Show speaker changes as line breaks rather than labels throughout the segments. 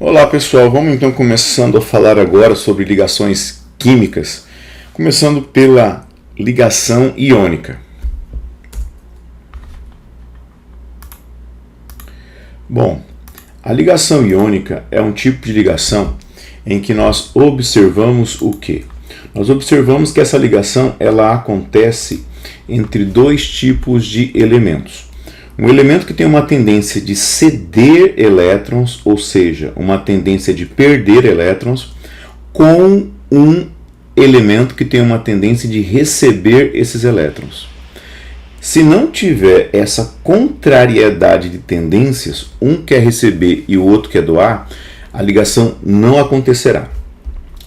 Olá pessoal, vamos então começando a falar agora sobre ligações químicas, começando pela ligação iônica. Bom, a ligação iônica é um tipo de ligação em que nós observamos o quê? Nós observamos que essa ligação ela acontece entre dois tipos de elementos. Um elemento que tem uma tendência de ceder elétrons, ou seja, uma tendência de perder elétrons, com um elemento que tem uma tendência de receber esses elétrons. Se não tiver essa contrariedade de tendências, um quer receber e o outro quer doar, a ligação não acontecerá.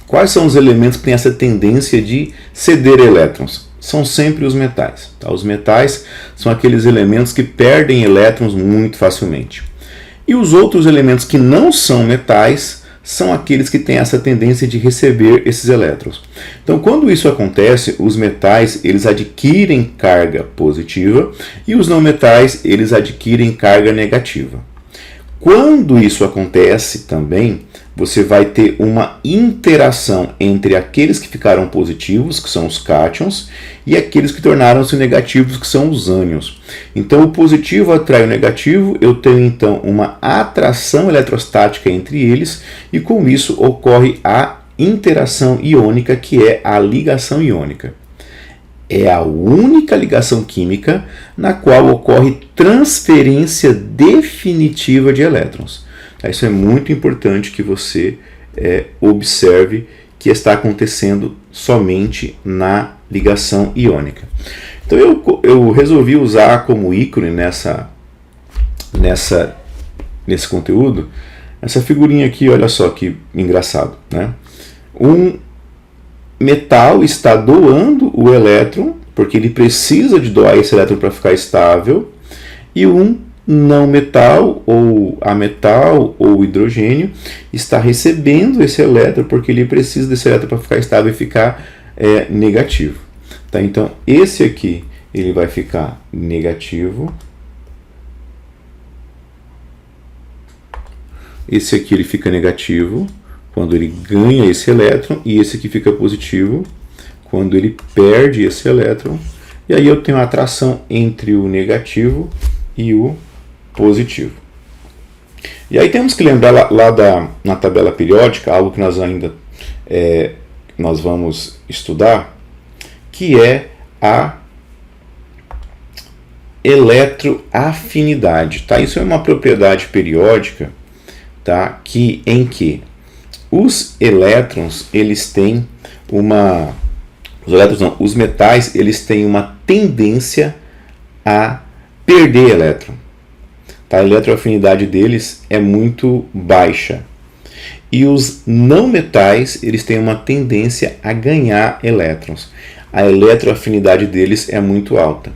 Quais são os elementos que têm essa tendência de ceder elétrons? São sempre os metais. Tá? Os metais são aqueles elementos que perdem elétrons muito facilmente. E os outros elementos que não são metais são aqueles que têm essa tendência de receber esses elétrons. Então, quando isso acontece, os metais eles adquirem carga positiva e os não metais eles adquirem carga negativa. Quando isso acontece também, você vai ter uma interação entre aqueles que ficaram positivos, que são os cátions, e aqueles que tornaram-se negativos, que são os ânions. Então, o positivo atrai o negativo, eu tenho então uma atração eletrostática entre eles, e com isso ocorre a interação iônica, que é a ligação iônica. É a única ligação química na qual ocorre transferência definitiva de elétrons. Isso é muito importante que você observe que está acontecendo somente na ligação iônica. Então eu resolvi usar como ícone nesse conteúdo essa figurinha aqui, olha só que engraçado, né? Um metal está doando o elétron, porque ele precisa de doar esse elétron para ficar estável, e um não metal, ou ametal, ou hidrogênio, está recebendo esse elétron, porque ele precisa desse elétron para ficar estável e ficar negativo. Tá? Então, esse aqui ele vai ficar negativo. Esse aqui ele fica negativo quando ele ganha esse elétron, e esse aqui fica positivo quando ele perde esse elétron. E aí eu tenho a atração entre o negativo e o positivo. E aí temos que lembrar na tabela periódica, algo que nós ainda nós vamos estudar, que é a eletroafinidade. Tá? Isso é uma propriedade periódica, tá? Em que os elétrons eles têm os metais eles têm uma tendência a perder elétron. Tá? A eletroafinidade deles é muito baixa. E os não metais eles têm uma tendência a ganhar elétrons. A eletroafinidade deles é muito alta.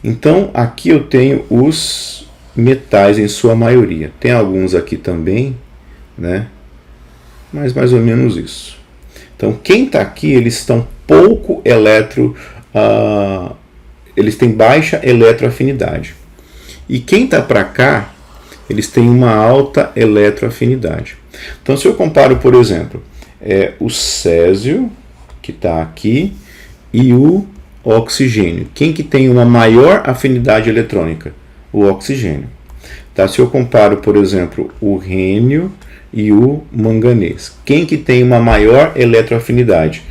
Então aqui eu tenho os metais em sua maioria. Tem alguns aqui também, né? Mas mais ou menos isso. Então quem está aqui eles estão pouco eles têm baixa eletroafinidade. E quem está para cá, eles têm uma alta eletroafinidade. Então, se eu comparo, por exemplo, o césio, que está aqui, e o oxigênio. Quem que tem uma maior afinidade eletrônica? O oxigênio. Tá? Se eu comparo, por exemplo, o rênio e o manganês. Quem que tem uma maior eletroafinidade?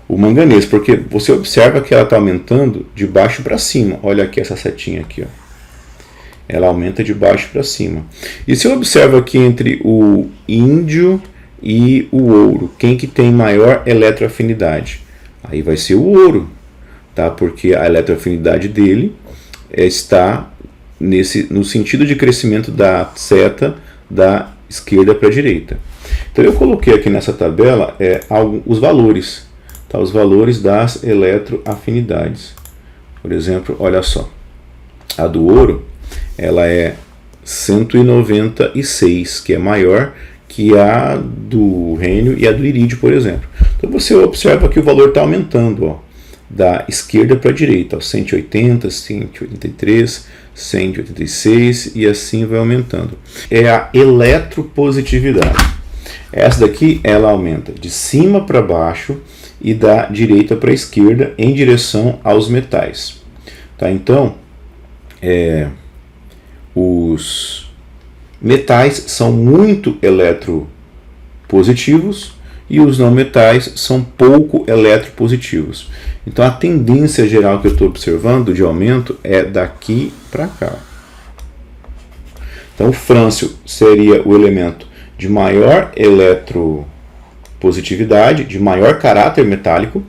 O manganês, porque você observa que ela está aumentando de baixo para cima. Olha aqui essa setinha aqui, ó. Ela aumenta de baixo para cima. E se eu observo aqui entre o índio e o ouro, quem que tem maior eletroafinidade? Aí vai ser o ouro, tá? Porque a eletroafinidade dele está no sentido de crescimento da seta da esquerda para a direita. Então eu coloquei aqui nessa tabela os valores, tá? Os valores das eletroafinidades. Por exemplo, olha só, a do ouro ela é 196, que é maior que a do rênio e a do irídio, por exemplo. Então você observa que o valor está aumentando, ó, da esquerda para a direita, ó, 180, 183, 186 e assim vai aumentando. É a eletropositividade. Essa daqui ela aumenta de cima para baixo e da direita para a esquerda em direção aos metais. Tá? Então, os metais são muito eletropositivos e os não metais são pouco eletropositivos. Então a tendência geral que eu estou observando de aumento é daqui para cá. Então o frâncio seria o elemento de maior eletropositividade, de maior caráter metálico,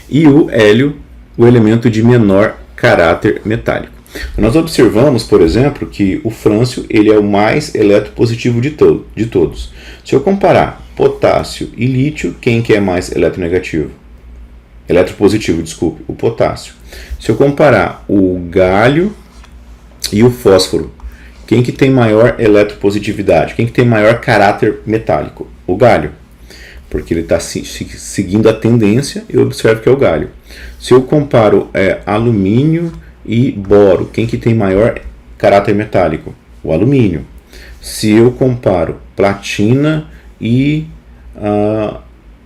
e o hélio o elemento de menor caráter metálico. Nós observamos, por exemplo, que o frâncio ele é o mais eletropositivo de todos. Se eu comparar potássio e lítio, quem que é mais eletronegativo? Eletropositivo, desculpe, o potássio. Se eu comparar o galho e o fósforo, quem que tem maior eletropositividade? Quem que tem maior caráter metálico? O galho. Porque ele está seguindo a tendência, eu observo que é o galho. Se eu comparo alumínio e boro, quem que tem maior caráter metálico? O alumínio. Se eu comparo platina e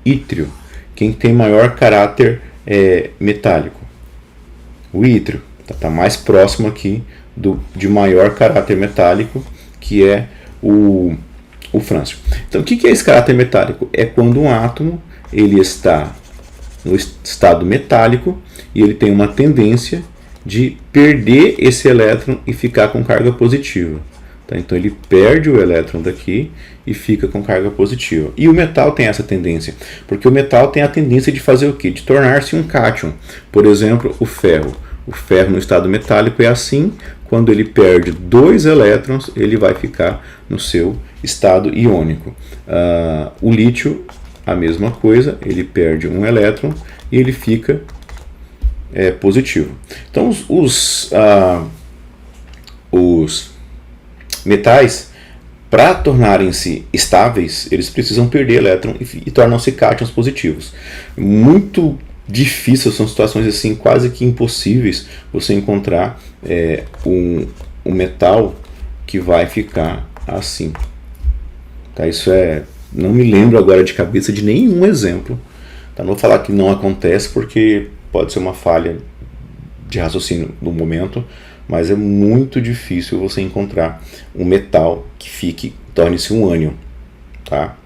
ítrio, quem tem maior caráter metálico? O ítrio. Está mais próximo aqui de maior caráter metálico, que é o frâncio. Então, o que é esse caráter metálico? É quando um átomo ele está no estado metálico e ele tem uma tendência de perder esse elétron e ficar com carga positiva. Tá? Então ele perde o elétron daqui e fica com carga positiva. E o metal tem essa tendência, porque o metal tem a tendência de fazer o quê? De tornar-se um cátion. Por exemplo, o ferro. O ferro no estado metálico é assim, quando ele perde 2 elétrons, ele vai ficar no seu estado iônico. O lítio, a mesma coisa, ele perde 1 elétron e ele fica positivo. Então os metais, para tornarem-se estáveis, eles precisam perder elétron e tornam-se cátions positivos. Muito difícil, são situações assim quase que impossíveis você encontrar um metal que vai ficar assim. Tá? Isso não me lembro agora de cabeça de nenhum exemplo. Tá? Não vou falar que não acontece porque pode ser uma falha de raciocínio no momento, mas é muito difícil você encontrar um metal que torne-se um ânion. Tá?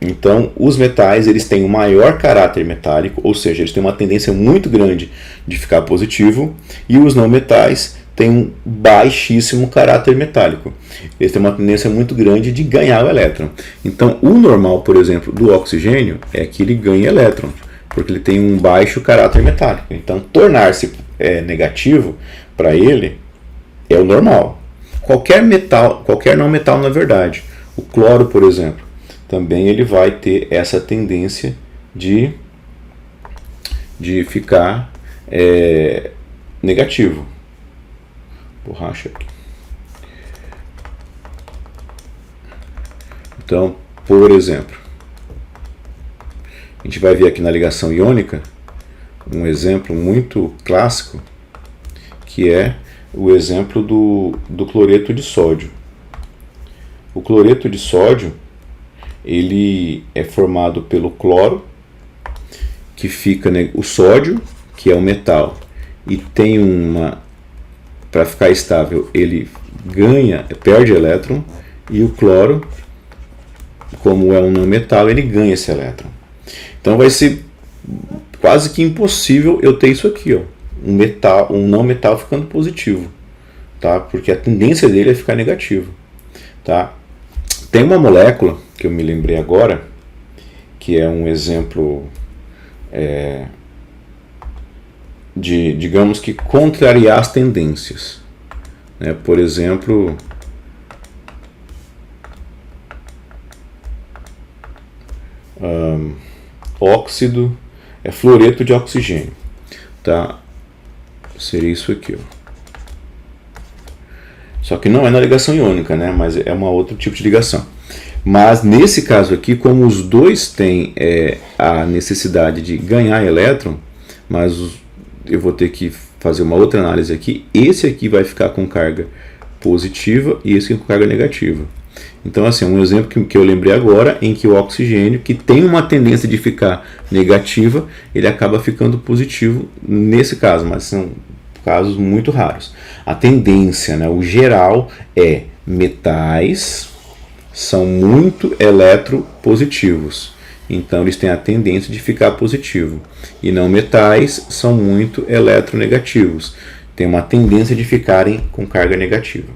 Então, os metais eles têm um maior caráter metálico, ou seja, eles têm uma tendência muito grande de ficar positivo, e os não metais têm um baixíssimo caráter metálico. Eles têm uma tendência muito grande de ganhar o elétron. Então, o normal, por exemplo, do oxigênio é que ele ganhe elétron, porque ele tem um baixo caráter metálico. Então, tornar-se negativo para ele é o normal. Qualquer não metal, na verdade. O cloro, por exemplo, também ele vai ter essa tendência de ficar negativo. Borracha aqui. Então, por exemplo, a gente vai ver aqui na ligação iônica um exemplo muito clássico, que é o exemplo do cloreto de sódio. O cloreto de sódio ele é formado pelo cloro, que fica o sódio, que é um metal, e tem para ficar estável, ele perde elétron, e o cloro, como é um não metal, ele ganha esse elétron. Então vai ser quase que impossível eu ter isso aqui, ó, um não metal ficando positivo, tá? Porque a tendência dele é ficar negativo, tá? Tem uma molécula que eu me lembrei agora, que é um exemplo de, digamos que, contrariar as tendências. Né? Por exemplo, óxido, fluoreto de oxigênio. Tá? Seria isso aqui. Ó. Só que não é na ligação iônica, né? Mas é um outro tipo de ligação. Mas nesse caso aqui, como os dois têm a necessidade de ganhar elétron, mas eu vou ter que fazer uma outra análise aqui. Esse aqui vai ficar com carga positiva e esse com carga negativa. Então, assim, um exemplo que eu lembrei agora, em que o oxigênio, que tem uma tendência de ficar negativa, ele acaba ficando positivo nesse caso, mas são casos muito raros. A tendência, né, o geral é metais são muito eletropositivos. Então eles têm a tendência de ficar positivo. E não metais são muito eletronegativos. Tem uma tendência de ficarem com carga negativa.